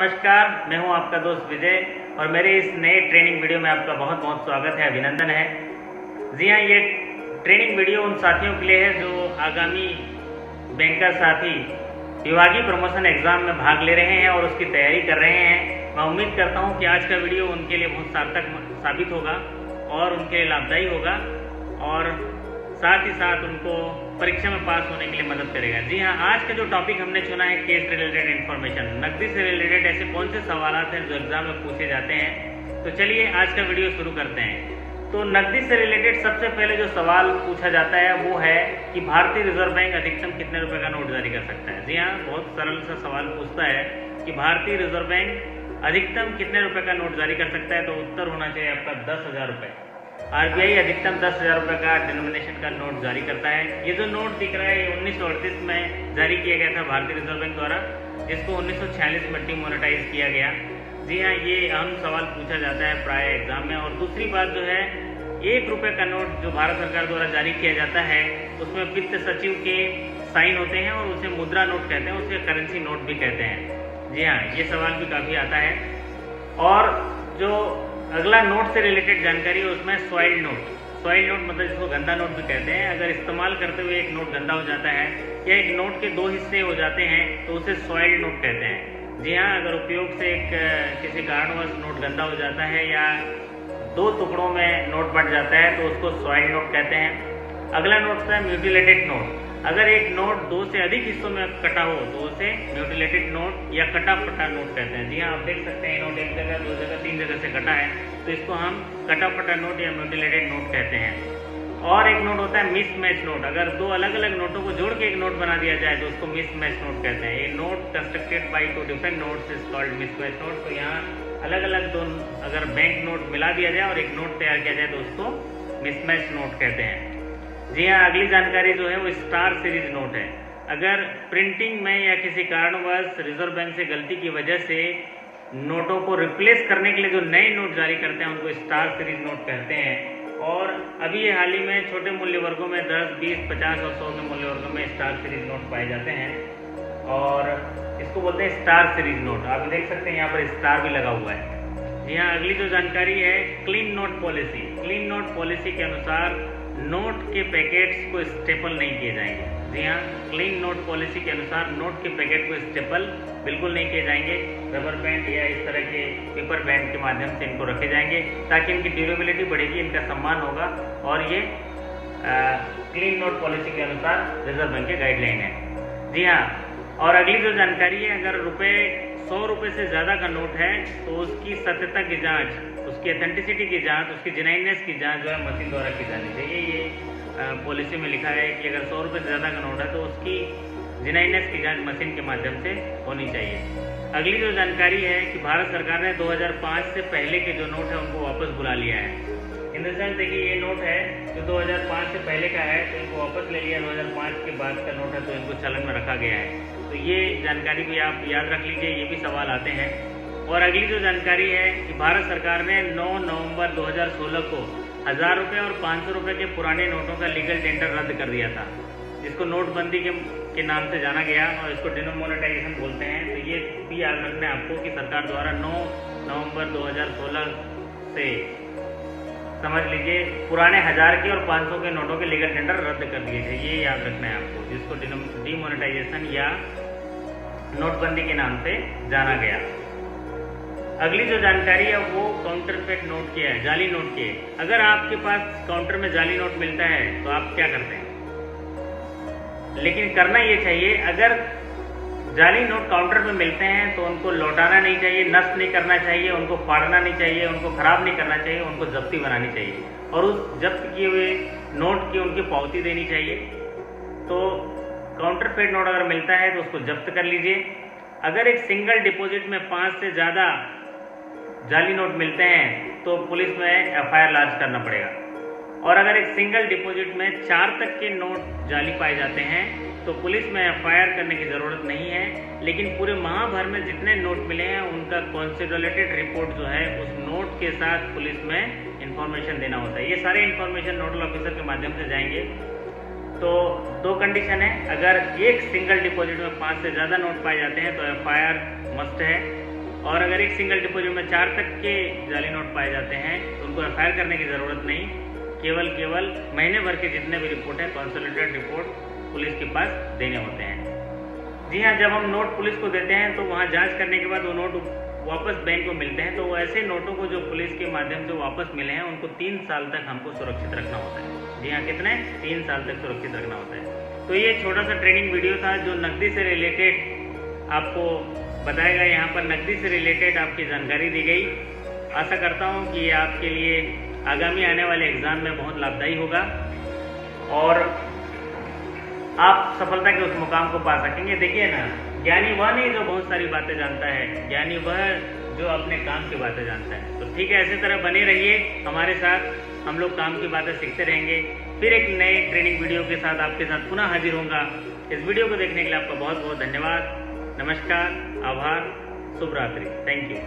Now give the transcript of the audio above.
नमस्कार, मैं हूं आपका दोस्त विजय और मेरे इस नए ट्रेनिंग वीडियो में आपका बहुत बहुत स्वागत है, अभिनंदन है। जी हाँ, ये ट्रेनिंग वीडियो उन साथियों के लिए है जो आगामी बैंकर साथी विभागीय प्रमोशन एग्जाम में भाग ले रहे हैं और उसकी तैयारी कर रहे हैं। मैं उम्मीद करता हूं कि आज का वीडियो उनके लिए बहुत सार्थक साबित होगा और उनके लिए लाभदायी होगा और साथ ही साथ उनको परीक्षा में पास होने के लिए मदद करेगा। जी हाँ, आज का जो टॉपिक हमने चुना है केस रिलेटेड इन्फॉर्मेशन, नकदी से रिलेटेड ऐसे कौन से सवाल हैं जो एग्जाम में पूछे जाते हैं। तो चलिए आज का वीडियो शुरू करते हैं। तो नकदी से रिलेटेड सबसे पहले जो सवाल पूछा जाता है वो है कि भारतीय रिजर्व बैंक अधिकतम कितने रुपए का नोट जारी कर सकता है। जी हाँ, बहुत सरल सा सवाल पूछता है कि भारतीय रिजर्व बैंक अधिकतम कितने रुपए का नोट जारी कर सकता है। तो उत्तर होना चाहिए आपका 10,000 रुपये। आरबीआई अधिकतम 10,000 रुपये का डिनोमिनेशन का नोट जारी करता है। ये जो नोट दिख रहा है ये 1938 में जारी किया गया था भारतीय रिजर्व बैंक द्वारा, जिसको 1946 में डिमोनेटाइज किया गया। जी हाँ, ये अहम सवाल पूछा जाता है प्राय एग्जाम में। और दूसरी बात जो है, 1 रुपये का नोट जो भारत सरकार द्वारा जारी किया जाता है उसमें वित्त सचिव के साइन होते हैं और उसे मुद्रा नोट कहते हैं, उसे करेंसी नोट भी कहते हैं। जी हाँ, ये सवाल भी काफ़ी आता है। और जो अगला नोट से रिलेटेड जानकारी है उसमें सॉइल नोट मतलब जिसको गंदा नोट भी कहते हैं। अगर इस्तेमाल करते हुए एक नोट गंदा हो जाता है या एक नोट के 2 हिस्से हो जाते हैं तो उसे सॉइल नोट कहते हैं। जी हाँ, अगर उपयोग से किसी कारणवश नोट गंदा हो जाता है या 2 टुकड़ों में नोट बट जाता है तो उसको सॉइल नोट कहते हैं। अगला नोट है म्यूटिलेटेड नोट। अगर एक नोट 2 से अधिक हिस्सों में कटा हो तो उसे म्यूटिलेटेड नोट या कटा फटा नोट कहते हैं। जी हाँ, आप देख सकते हैं नोट 1 जगह 2 जगह 3 जगह से कटा है तो इसको हम कटा फटा नोट या म्यूटिलेटेड नोट कहते हैं। और एक नोट होता है मिसमैच नोट। अगर 2 अलग अलग नोटों को जोड़ के एक नोट बना दिया जाए तो उसको मिसमैच नोट कहते हैं। ये note constructed by 2 different notes is called mismatch note. तो यहाँ अलग अलग 2 अगर बैंक नोट मिला दिया जाए और एक नोट तैयार किया जाए तो उसको मिसमैच नोट कहते हैं। जी हाँ, अगली जानकारी जो है वो स्टार सीरीज नोट है। अगर प्रिंटिंग में या किसी कारणवश रिजर्व बैंक से गलती की वजह से नोटों को रिप्लेस करने के लिए जो नए नोट जारी करते हैं उनको स्टार सीरीज नोट कहते हैं। और अभी ये हाल ही में छोटे मूल्य वर्गों में 10, 20, 50 और 100 के मूल्य वर्गों में स्टार सीरीज नोट पाए जाते हैं और इसको बोलते हैं स्टार सीरीज नोट। आप देख सकते हैं यहाँ पर स्टार भी लगा हुआ है। जी हाँ, अगली जो जानकारी है clean note policy. Clean note policy के अनुसार नोट के पैकेट्स को स्टेपल नहीं किए जाएंगे। जी हाँ, क्लीन नोट पॉलिसी के अनुसार नोट के पैकेट को स्टेपल बिल्कुल नहीं किए जाएंगे। रबर बैंड या इस तरह के पेपर बैंड के माध्यम से इनको रखे जाएंगे ताकि इनकी ड्यूरेबिलिटी बढ़ेगी, इनका सम्मान होगा। और ये क्लीन नोट पॉलिसी के अनुसार रिजर्व बैंक के गाइडलाइन है। जी हाँ, और अगली जो जानकारी है, अगर 100 रुपये से ज़्यादा का नोट है तो उसकी सत्यता की जाँच, उसकी ऑथेंटिसिटी की जांच, उसकी जेन्युइननेस की जांच जो है मशीन द्वारा की जानी चाहिए। ये पॉलिसी में लिखा है कि अगर 100 रुपये से ज़्यादा का नोट है तो उसकी जेन्युइननेस की जांच मशीन के माध्यम से होनी चाहिए। अगली जो जानकारी है कि भारत सरकार ने 2005 से पहले के जो नोट है उनको वापस बुला लिया है। इन द सेंस देखिए, ये नोट है जो 2005 से पहले का है तो इनको वापस ले लिया। 2005 के बाद का नोट है तो इनको चलन में रखा गया है। तो ये जानकारी भी आप याद रख लीजिए, ये भी सवाल आते हैं। और अगली जो जानकारी है कि भारत सरकार ने 9 नवंबर 2016 को 1000 रुपये और 500 रुपये के पुराने नोटों का लीगल टेंडर रद्द कर दिया था, जिसको नोटबंदी के नाम से जाना गया और इसको डिमोनेटाइजेशन बोलते हैं। तो ये भी याद रखना है आपको कि सरकार द्वारा 9 नवंबर 2016 से समझ लीजिए पुराने 1000 के और 500 के नोटों के लीगल टेंडर रद्द कर दिए थे। ये याद रखना है आपको, जिसको डिमोनेटाइजेशन या नोटबंदी के नाम से जाना गया। अगली जो जानकारी है वो काउंटरफेट नोट की है, जाली नोट की है। अगर आपके पास काउंटर में जाली नोट मिलता है तो आप क्या करते हैं? लेकिन करना ये चाहिए, अगर जाली नोट काउंटर पे मिलते हैं तो उनको लौटाना नहीं चाहिए, नष्ट नहीं करना चाहिए, उनको फाड़ना नहीं चाहिए, उनको खराब नहीं करना चाहिए, उनको जब्ती बनानी चाहिए और उस जब्त किए हुए नोट की उनकी पावती देनी चाहिए। तो काउंटरफेट नोट अगर मिलता है तो उसको जब्त कर लीजिए। अगर एक सिंगल डिपॉजिट में 5 से ज़्यादा जाली नोट मिलते हैं तो पुलिस में एफआईआर लॉन्च करना पड़ेगा। और अगर एक सिंगल डिपॉजिट में 4 तक के नोट जाली पाए जाते हैं तो पुलिस में एफआईआर करने की ज़रूरत नहीं है। लेकिन पूरे माह भर में जितने नोट मिले हैं उनका कंसोलिडेटेड रिपोर्ट जो है उस नोट के साथ पुलिस में इंफॉर्मेशन देना होता है। ये सारे इंफॉर्मेशन नोडल ऑफिसर के माध्यम से जाएंगे। तो 2 कंडीशन है, अगर एक सिंगल डिपॉजिट में 5 से ज़्यादा नोट पाए जाते हैं तो एफआईआर मस्ट है। और अगर एक सिंगल डिपॉजिट में 4 तक के जाली नोट पाए जाते हैं तो उनको एफआईआर करने की ज़रूरत नहीं, केवल महीने भर के जितने भी रिपोर्ट है कंसोलिडेटेड रिपोर्ट पुलिस के पास देने होते हैं। जी हाँ, जब हम नोट पुलिस को देते हैं तो वहाँ जांच करने के बाद वो नोट वापस बैंक को मिलते हैं, तो वो ऐसे नोटों को जो पुलिस के माध्यम से वापस मिले हैं उनको 3 साल तक हमको सुरक्षित रखना होता है। जी हाँ, कितने 3 साल तक सुरक्षित रखना होता है। तो ये छोटा सा ट्रेनिंग वीडियो था जो नकदी से रिलेटेड आपको बताया गया। यहाँ पर नकदी से रिलेटेड आपकी जानकारी दी गई। आशा करता हूँ कि ये आपके लिए आगामी आने वाले एग्ज़ाम में बहुत लाभदायी होगा और आप सफलता के उस मुकाम को पा सकेंगे। देखिए ना, ज्ञानी वह नहीं जो बहुत सारी बातें जानता है, ज्ञानी वह जो अपने काम की बातें जानता है। तो ठीक है, ऐसे तरह बने रहिए हमारे साथ, हम लोग काम की बातें सीखते रहेंगे। फिर एक नए ट्रेनिंग वीडियो के साथ आपके साथ पुनः हाजिर होऊंगा। इस वीडियो को देखने के लिए आपका बहुत बहुत धन्यवाद। नमस्कार, आभार, शुभ रात्रि, थैंक यू।